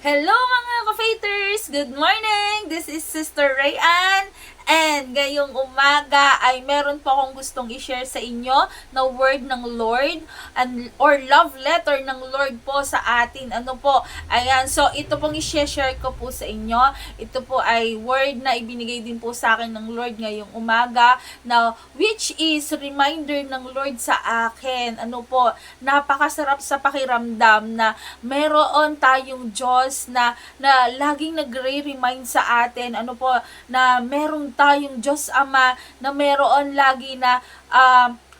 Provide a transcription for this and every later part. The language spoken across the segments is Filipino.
Hello mga ka-faithers! Good morning! This is Sister Rayan. And ngayong umaga ay meron po akong gustong i-share sa inyo na word ng Lord or love letter ng Lord po sa atin. Ano po? Ayan. So, ito pong i-share ko po sa inyo. Ito po ay word na ibinigay din po sa akin ng Lord ngayong umaga na which is reminder ng Lord sa akin. Ano po? Napakasarap sa pakiramdam na meron tayong Diyos na laging nagre-remind sa atin. Ano po? Na merong tayong Diyos Ama na meron lagi na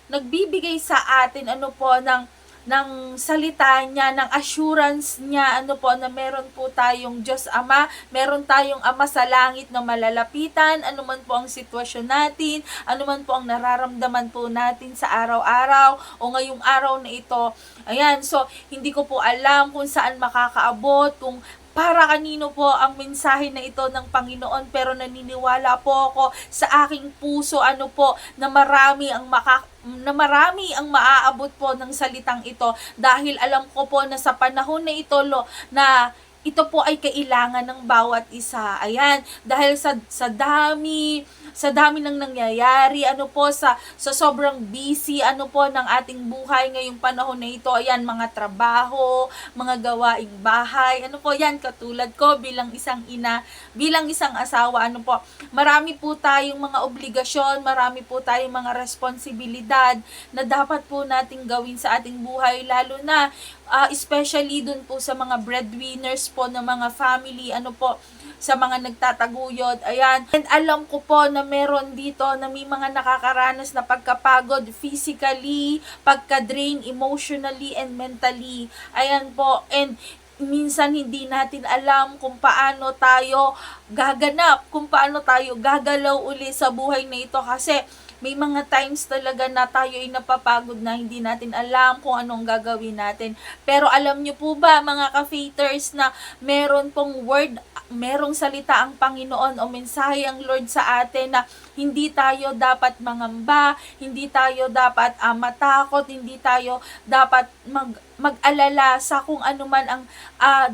nagbibigay sa atin ng salita niya, ng assurance niya, ano po, na meron po tayong Diyos Ama, meron tayong Ama sa langit na malalapitan, ano man po ang sitwasyon natin, ano man po ang nararamdaman po natin sa araw-araw o ngayong araw na ito. Ayan, so hindi ko po alam kung saan makakaabot, kung para kanino po ang mensahe na ito ng Panginoon, pero naniniwala po ako sa aking puso na marami ang maaabot po ng salitang ito, dahil alam ko po na sa panahon na ito na ito po ay kailangan ng bawat isa. Ayan, dahil sa dami ng nangyayari, sa sobrang busy ng ating buhay ngayong panahon na ito. Ayan, mga trabaho, mga gawaing bahay, yan, katulad ko bilang isang ina, bilang isang asawa, marami po tayong mga obligasyon, marami po tayong mga responsibilidad na dapat po nating gawin sa ating buhay, lalo na especially dun po sa mga breadwinners po ng mga family, sa mga nagtataguyod. Ayan. And alam ko po na meron dito na may mga nakakaranas na pagkapagod physically, pagka-drain emotionally and mentally. Ayan po. And minsan hindi natin alam kung paano tayo gaganap, kung paano tayo gagalaw uli sa buhay na ito, kasi may mga times talaga na tayo ay napapagod na hindi natin alam kung anong gagawin natin. Pero alam nyo po ba mga ka-faithers na meron pong word, merong salita ang Panginoon o mensahe ang Lord sa atin na hindi tayo dapat mangamba, hindi tayo dapat matakot, hindi tayo dapat mag-alala sa kung ano man ang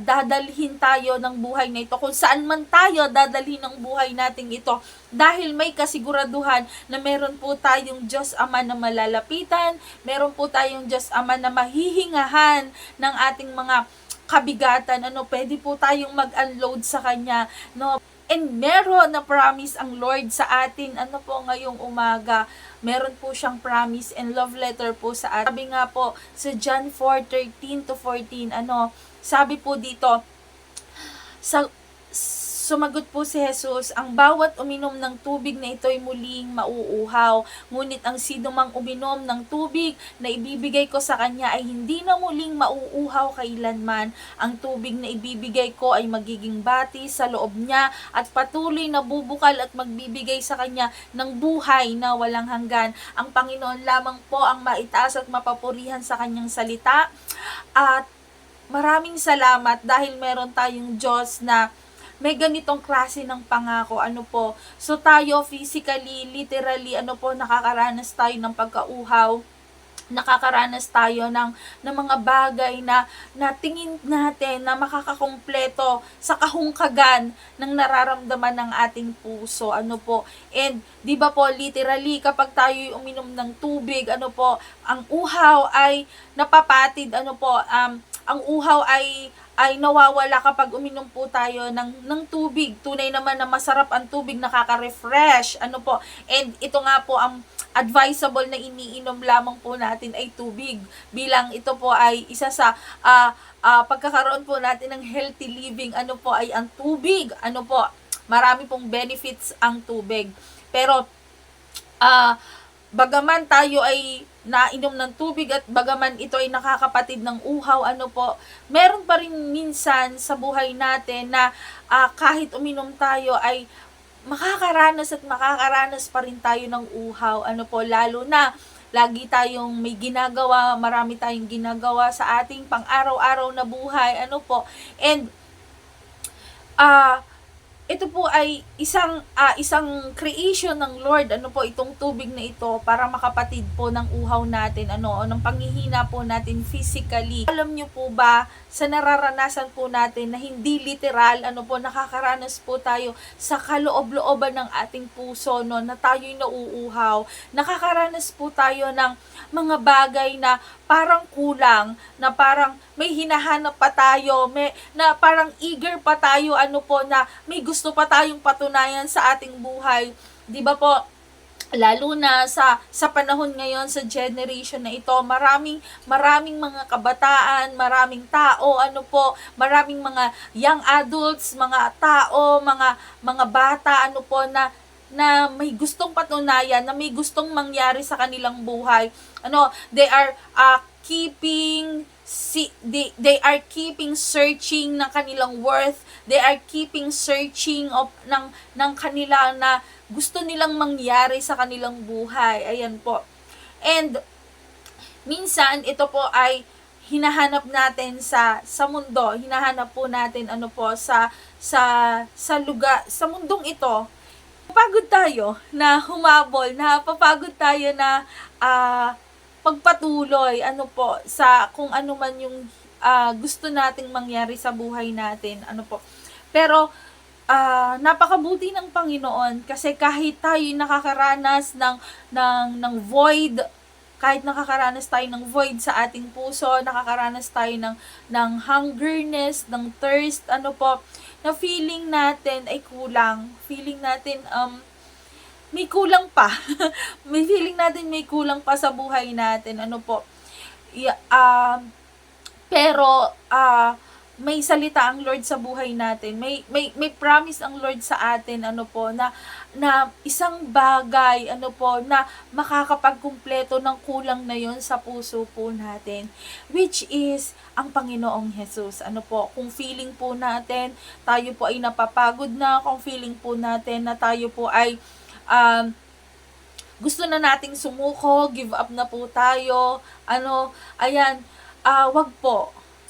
dadalhin tayo ng buhay na ito, kung saan man tayo dadalhin ng buhay nating ito, dahil may kasiguraduhan na meron po tayong Diyos Ama na malalapitan, meron po tayong Diyos Ama na mahihingahan ng ating mga kabigatan, pwede po tayong mag-unload sa Kanya, And meron na promise ang Lord sa atin, ngayong umaga, meron po siyang promise and love letter po sa atin. Sabi nga po sa John 4:13-14, sabi po dito, sumagot po si Jesus, ang bawat uminom ng tubig na ito ay muling mauuhaw. Ngunit ang sinumang uminom ng tubig na ibibigay ko sa kanya ay hindi na muling mauuhaw kailanman. Ang tubig na ibibigay ko ay magiging bati sa loob niya at patuloy na bubukal at magbibigay sa kanya ng buhay na walang hanggan. Ang Panginoon lamang po ang maitaas at mapapurihan sa kanyang salita. At maraming salamat dahil meron tayong Diyos na may ganitong klase ng pangako, So tayo physically, literally, nakakaranas tayo ng pagkauhaw, nakakaranas tayo ng mga bagay na tingin natin na makakakumpleto sa kahungkagan ng nararamdaman ng ating puso, And di ba po, literally, kapag tayo uminom ng tubig, ang uhaw ay napapatid, ang uhaw ay nawawala kapag uminom po tayo ng tubig. Tunay naman na masarap ang tubig, nakaka-refresh, And ito nga po ang advisable na iniinom lamang po natin ay tubig. Bilang ito po ay isa sa pagkakaroon po natin ng healthy living, ay ang tubig. Marami pong benefits ang tubig. Pero bagaman tayo ay nainom ng tubig at bagaman ito ay nakakapatid ng uhaw, meron pa rin minsan sa buhay natin na kahit uminom tayo ay makakaranas pa rin tayo ng uhaw, lalo na lagi tayong may ginagawa, marami tayong ginagawa sa ating pang-araw-araw na buhay, and ito po ay isang creation ng Lord, itong tubig na ito para makapatid po ng uhaw natin, ng panghihina po natin physically. Alam niyo po ba, sa nararanasan po natin na hindi literal, nakakaranas po tayo sa kaloob-looban ng ating puso, no, na tayo'y nauuhaw. Nakakaranas po tayo ng mga bagay na parang kulang, na parang may hinahanap pa tayo, na parang eager pa tayo, na may gusto pa tayong patunayan sa ating buhay. 'Di ba po? Lalo na sa panahon ngayon, sa generation na ito, maraming mga kabataan, maraming tao, maraming mga young adults, mga tao, mga bata, na may gustong patunayan, na may gustong mangyari sa kanilang buhay. They are they are keeping searching ng kanilang worth, they are keeping searching ng kanila na gusto nilang mangyari sa kanilang buhay. Ayan po. And minsan ito po ay hinahanap natin sa mundo, hinahanap po natin sa lugar, sa mundong ito. Napapagod tayo na humabol, napapagod tayo na pagpatuloy, sa kung ano man yung gusto nating mangyari sa buhay natin, Pero, napakabuti ng Panginoon kasi kahit tayo nakakaranas ng void, kahit nakakaranas tayo ng void sa ating puso, nakakaranas tayo ng hungerness, ng thirst, na feeling natin ay kulang, feeling natin, may kulang pa. May feeling natin may kulang pa sa buhay natin. Pero may salita ang Lord sa buhay natin. May promise ang Lord sa atin, na isang bagay, na makakapagkumpleto ng kulang na yon sa puso po natin, which is ang Panginoong Jesus. Kung feeling po natin tayo po ay napapagod na, kung feeling po natin na tayo po ay gusto na nating sumuko, give up na po tayo,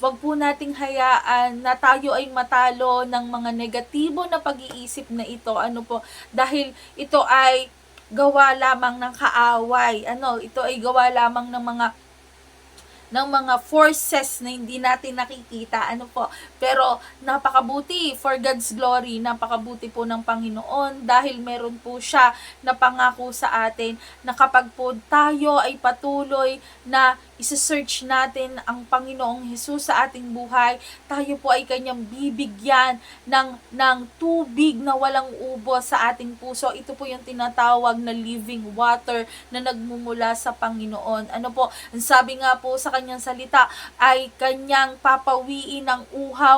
wag po nating hayaan na tayo ay matalo ng mga negatibo na pag-iisip na ito, dahil ito ay gawa lamang ng kaaway, ito ay gawa lamang ng mga forces na hindi natin nakikita, pero napakabuti, for God's glory, napakabuti po ng Panginoon dahil meron po siya na pangako sa atin na kapag po tayo ay patuloy na isa-search natin ang Panginoong Jesus sa ating buhay, tayo po ay kanyang bibigyan ng tubig na walang ubos sa ating puso. Ito po yung tinatawag na living water na nagmumula sa Panginoon. Ang sabi nga po sa kanyang salita ay kanyang papawiin ng uhaw,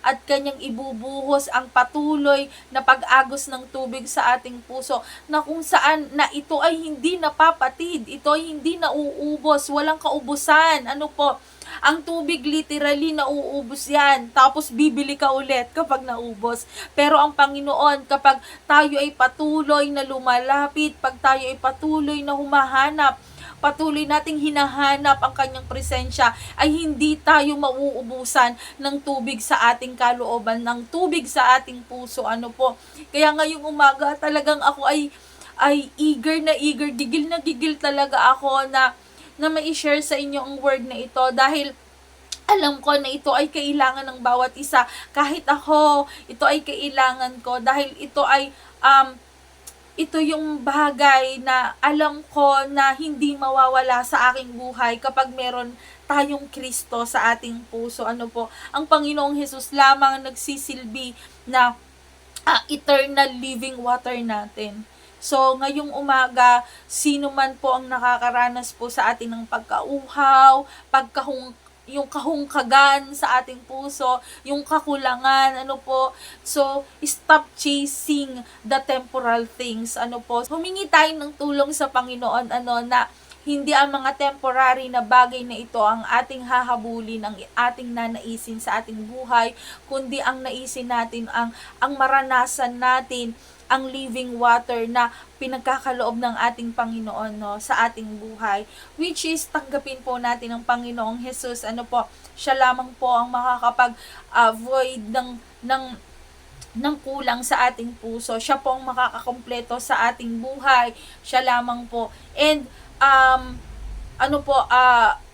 at kanyang ibubuhos ang patuloy na pag-agos ng tubig sa ating puso, na kung saan na ito ay hindi napapatid, ito ay hindi nauubos, walang kaubusan. Ang tubig literally nauubos yan, tapos bibili ka ulit kapag naubos. Pero ang Panginoon, kapag tayo ay patuloy na lumalapit, pag tayo ay patuloy na humahanap, patuloy nating hinahanap ang kanyang presensya, ay hindi tayo mauubusan ng tubig sa ating kalooban, ng tubig sa ating puso. Kaya ngayong umaga talagang ako ay eager na eager, gigil na gigil talaga ako na mai-share sa inyo ang word na ito, dahil alam ko na ito ay kailangan ng bawat isa. Kahit ako, ito ay kailangan ko, dahil ito ay ito yung bagay na alam ko na hindi mawawala sa aking buhay kapag meron tayong Kristo sa ating puso. Ang Panginoong Jesus lamang nagsisilbi na eternal living water natin. So, ngayong umaga, sino man po ang nakakaranas po sa atin ng pagkauhaw, yung kahungkagan sa ating puso, yung kakulangan, So, stop chasing the temporal things, Humingi tayo ng tulong sa Panginoon, na hindi ang mga temporary na bagay na ito ang ating hahabulin, ang ating nanaisin sa ating buhay, kundi ang naisin natin, ang maranasan natin, ang living water na pinagkakaloob ng ating Panginoon, sa ating buhay, which is tanggapin po natin ang Panginoong Jesus. Siya lamang po ang makakapag-avoid ng kulang sa ating puso. Siya po ang makakakompleto sa ating buhay. Siya lamang po. And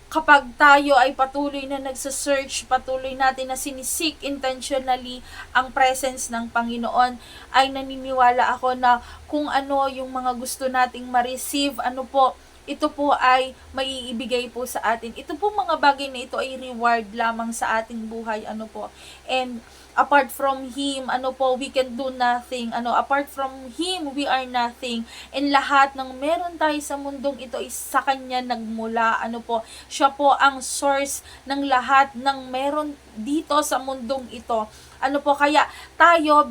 kapag tayo ay patuloy na nagsa-search, patuloy natin na sinisik intentionally ang presence ng Panginoon, ay naniniwala ako na kung ano yung mga gusto nating ma-receive, ano po, ito po ay maiibigay po sa atin. Ito po mga bagay na ito ay reward lamang sa ating buhay, ano po. And apart from Him, ano po, we can do nothing. Apart from Him, we are nothing. And lahat ng meron tayo sa mundong ito is sa Kanya nagmula. Ano po, siya po ang source ng lahat ng meron dito sa mundong ito. Ano po, kaya tayo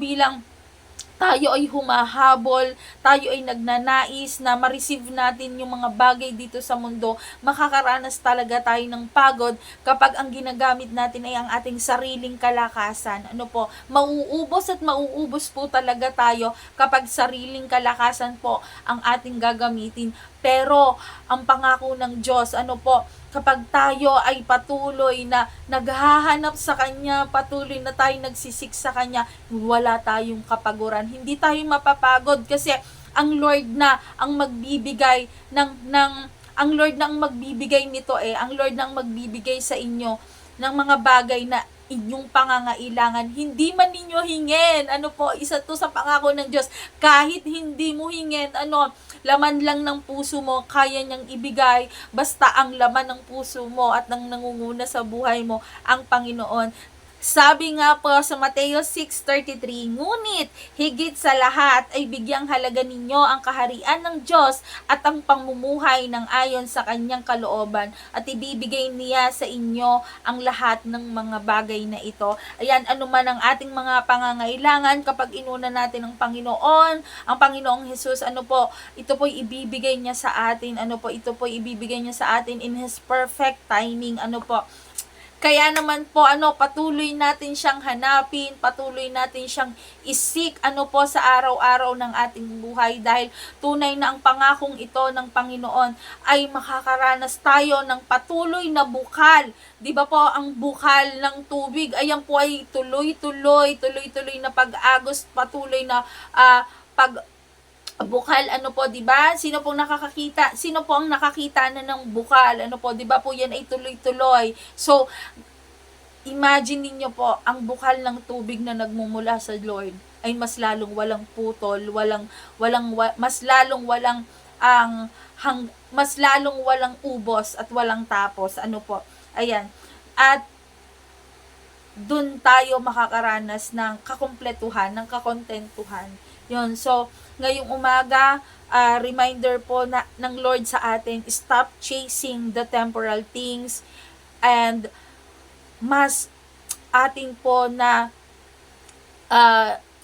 ay humahabol, tayo ay nagnanais na ma-receive natin yung mga bagay dito sa mundo, makakaranas talaga tayo ng pagod kapag ang ginagamit natin ay ang ating sariling kalakasan. Ano po, mauubos at mauubos po talaga tayo kapag sariling kalakasan po ang ating gagamitin. Pero ang pangako ng Diyos, ano po, kapag tayo ay patuloy na naghahanap sa Kanya, patuloy na tayo nagsisik sa Kanya, wala tayong kapaguran. Hindi tayo mapapagod kasi ang Lord na ang magbibigay ang Lord na ang magbibigay nito ang Lord na ang magbibigay sa inyo ng mga bagay na inyong pangangailangan, hindi man ninyo hingin. Ano po, isa to sa pangako ng Diyos. Kahit hindi mo hingin, laman lang ng puso mo, kaya niyang ibigay. Basta ang laman ng puso mo at nang nangunguna sa buhay mo, ang Panginoon. Sabi nga po sa Mateo 6:33, ngunit higit sa lahat ay bigyang halaga ninyo ang kaharian ng Diyos at ang pamumuhay ng ayon sa kanyang kalooban, at ibibigay niya sa inyo ang lahat ng mga bagay na ito. Ayan, anuman ang ating mga pangangailangan, kapag inuna natin ang Panginoong Hesus, ito po ibibigay niya sa atin, ito po ibibigay niya sa atin in His perfect timing, Kaya naman po, patuloy natin siyang hanapin, patuloy natin siyang isik, sa araw-araw ng ating buhay, dahil tunay na ang pangakong ito ng Panginoon ay makakaranas tayo ng patuloy na bukal. Di ba po, ang bukal ng tubig, ayan po ay tuloy-tuloy na pag-agos, patuloy na bukal, di ba? Sino po ang nakakita na ng bukal? Di ba po yan ay tuloy-tuloy. So, imagine niyo po, ang bukal ng tubig na nagmumula sa Lord ay mas lalong walang putol, mas lalong walang ubos at walang tapos. Ayan. At dun tayo makakaranas ng kakumpletuhan, ng kakontentuhan. Yun. So, ngayong umaga, reminder po ng Lord sa atin, stop chasing the temporal things, and mas atin po na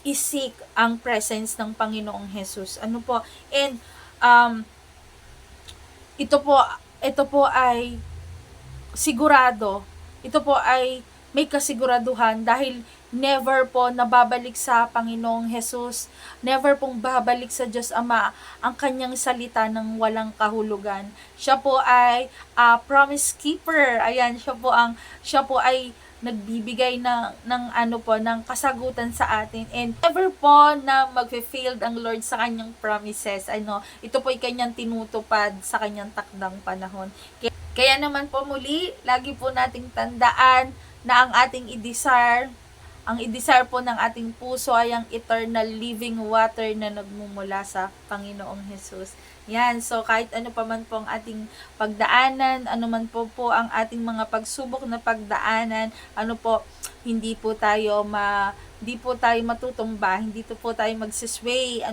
isik ang presence ng Panginoong Hesus. And ito po ay sigurado, ito po ay may kasiguraduhan, dahil never po nababalik sa Panginoong Hesus, never pong babalik sa Diyos Ama ang kanyang salita ng walang kahulugan. Siya po ay promise keeper. Ayan, siya po ay nagbibigay ng kasagutan sa atin, and never po na magfe-failed ang Lord sa kanyang promises. Ito po ay kanyang tinutupad sa kanyang takdang panahon. Kaya naman po muli, lagi po nating tandaan na ang ating i-desire po ng ating puso ay ang eternal living water na nagmumula sa Panginoong Hesus. Yan, so kahit ano pa man po ang ating pagdaanan, ano man po ang ating mga pagsubok na pagdaanan, hindi po tayo matutumba, hindi po tayo magsisway,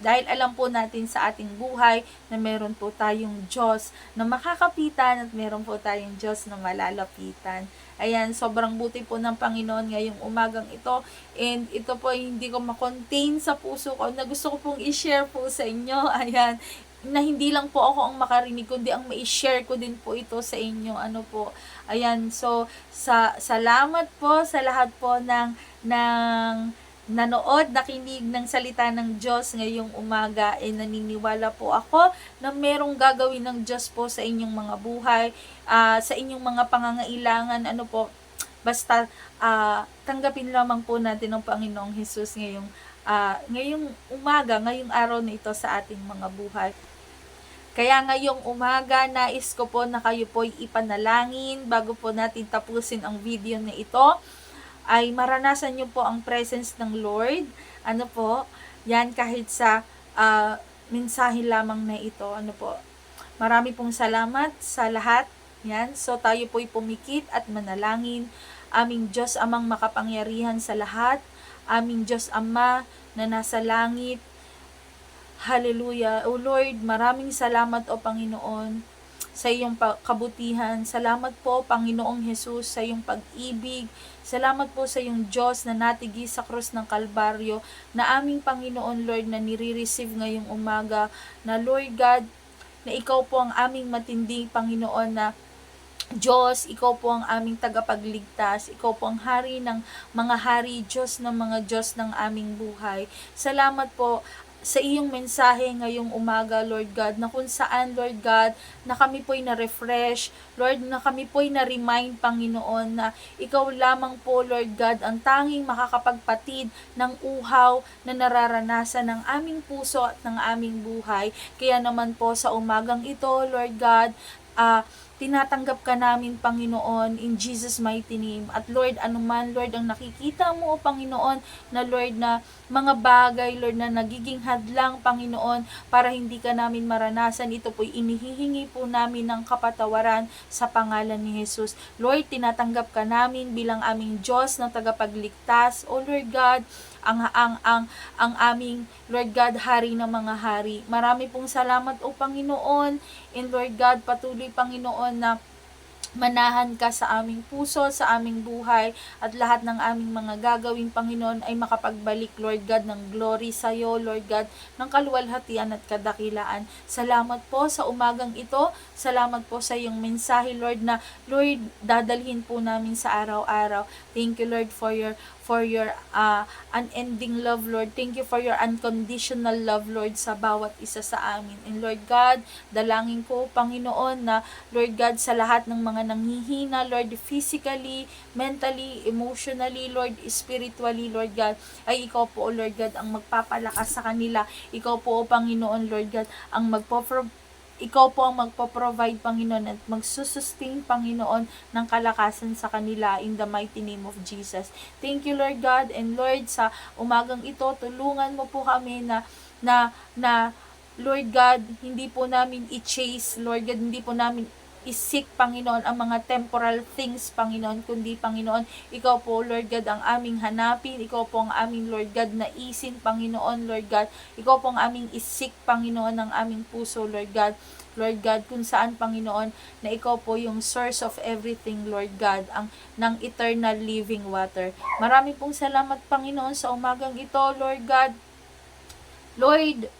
dahil alam po natin sa ating buhay na meron po tayong Diyos na makakapitan at meron po tayong Diyos na malalapitan. Ayan, sobrang buti po ng Panginoon ngayong umagang ito, and ito po ay hindi ko makontain sa puso ko na gusto ko pong i-share po sa inyo. Ayan, na hindi lang po ako ang makarinig, kundi ang ma-share ko din po ito sa inyo. Ayan, so salamat po sa lahat po ng nanood, nakinig ng salita ng Diyos ngayong umaga, naniniwala po ako na merong gagawin ng Diyos po sa inyong mga buhay, sa inyong mga pangangailangan, basta tanggapin lamang po natin ng Panginoong Hesus ngayong umaga, ngayong araw na ito sa ating mga buhay. Kaya ngayong umaga, nais ko po na kayo po'y ipanalangin bago po natin tapusin ang video na ito, ay maranasan nyo po ang presence ng Lord. Ano po, yan kahit sa mensahe lamang na ito. Ano po, marami pong salamat sa lahat. Yan, so tayo po'y pumikit at manalangin. Aming Diyos Amang makapangyarihan sa lahat, aming Diyos Ama na nasa langit. Hallelujah. O Lord, maraming salamat o Panginoon sa iyong kabutihan. Salamat po, Panginoong Jesus, sa iyong pag-ibig. Salamat po sa iyong Diyos na natigis sa krus ng Kalbaryo, na aming Panginoon, Lord, na nire-receive ngayong umaga, na Lord God, na ikaw po ang aming matinding Panginoon na Diyos, ikaw po ang aming tagapagligtas, ikaw po ang hari ng mga hari, Diyos ng mga Diyos ng aming buhay. Salamat po sa iyong mensahe ngayong umaga, Lord God, na kung saan, Lord God, na kami po'y na-refresh, Lord, na kami po'y na-remind, Panginoon, na ikaw lamang po, Lord God, ang tanging makakapagpatid ng uhaw na nararanasan ng aming puso at ng aming buhay. Kaya naman po sa umagang ito, Lord God, tinatanggap ka namin, Panginoon, in Jesus' mighty name. At Lord, anuman, Lord, ang nakikita mo, Panginoon, na Lord, na mga bagay, Lord, na nagiging hadlang, Panginoon, para hindi ka namin maranasan, ito po'y inihihingi po namin ng kapatawaran sa pangalan ni Jesus. Lord, tinatanggap ka namin bilang aming Diyos na tagapagligtas. O Lord God, ang aming Lord God, hari ng mga hari. Marami pong salamat o Panginoon. And Lord God, patuloy Panginoon na manahan ka sa aming puso, sa aming buhay, at lahat ng aming mga gagawing Panginoon ay makapagbalik, Lord God, ng glory sa iyo, Lord God, ng kaluwalhatian at kadakilaan. Salamat po sa umagang ito. Salamat po sa iyong mensahe, Lord, na Lord, dadalhin po namin sa araw-araw. Thank you, Lord, for your unending love, Lord. Thank you for your unconditional love, Lord, sa bawat isa sa amin. And Lord God, dalangin ko, Panginoon, na Lord God, sa lahat ng mga nanghihina, Lord, physically, mentally, emotionally, Lord, spiritually, Lord God, ay ikaw po, Lord God, ang magpapalakas sa kanila. Ikaw po, Panginoon, Lord God, ang ikaw po ang magpo-provide, Panginoon, at magsusustain, Panginoon, ng kalakasan sa kanila in the mighty name of Jesus. Thank you, Lord God, and Lord, sa umagang ito, tulungan mo po kami na Lord God, hindi po namin i-chase, Lord God, hindi po namin isik, Panginoon, ang mga temporal things, Panginoon, kundi, Panginoon, ikaw po, Lord God, ang aming hanapin, ikaw po ang aming, Lord God, naisin, Panginoon, Lord God, ikaw po ang aming isik, Panginoon, ng aming puso, Lord God, kung saan, Panginoon, na ikaw po yung source of everything, Lord God, ng eternal living water. Marami pong salamat, Panginoon, sa umagang ito, Lord God. Lord,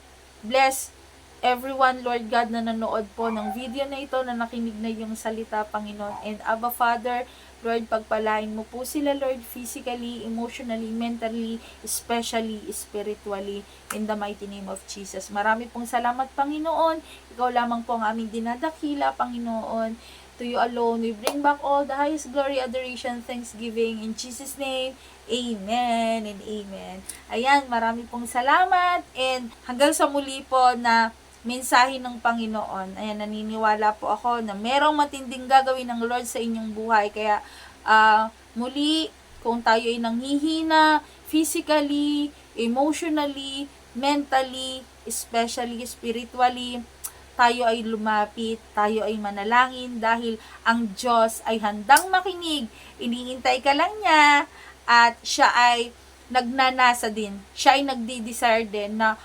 bless everyone, Lord God, na nanood po ng video na ito, na nakinig na yung salita, Panginoon. And Abba Father, Lord, pagpalain mo po sila, Lord, physically, emotionally, mentally, especially spiritually, in the mighty name of Jesus. Marami pong salamat, Panginoon. Ikaw lamang po ang aming dinadakila, Panginoon. To you alone, we bring back all the highest glory, adoration, thanksgiving. In Jesus' name, amen and amen. Ayan, marami pong salamat. And hanggang sa muli po na mensahe ng Panginoon. Ayan, naniniwala po ako na merong matinding gagawin ng Lord sa inyong buhay. Kaya, muli, kung tayo ay nanghihina, physically, emotionally, mentally, especially spiritually, tayo ay lumapit, tayo ay manalangin dahil ang Diyos ay handang makinig. Iniintay ka lang niya at siya ay nagnanasa din. Siya ay nagdi-desire din na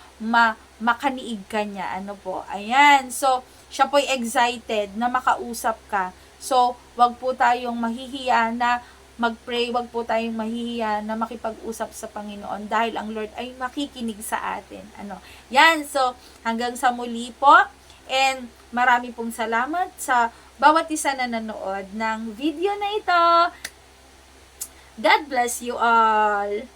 makaniig ka niya. Ano po? Ayan. So, siya po'y excited na makausap ka. So, wag po tayong mahihiya na mag-pray, wag po tayong mahihiya na makipag-usap sa Panginoon dahil ang Lord ay makikinig sa atin. Ano? Yan. So, hanggang sa muli po. And marami pong salamat sa bawat isa na nanood ng video na ito. God bless you all.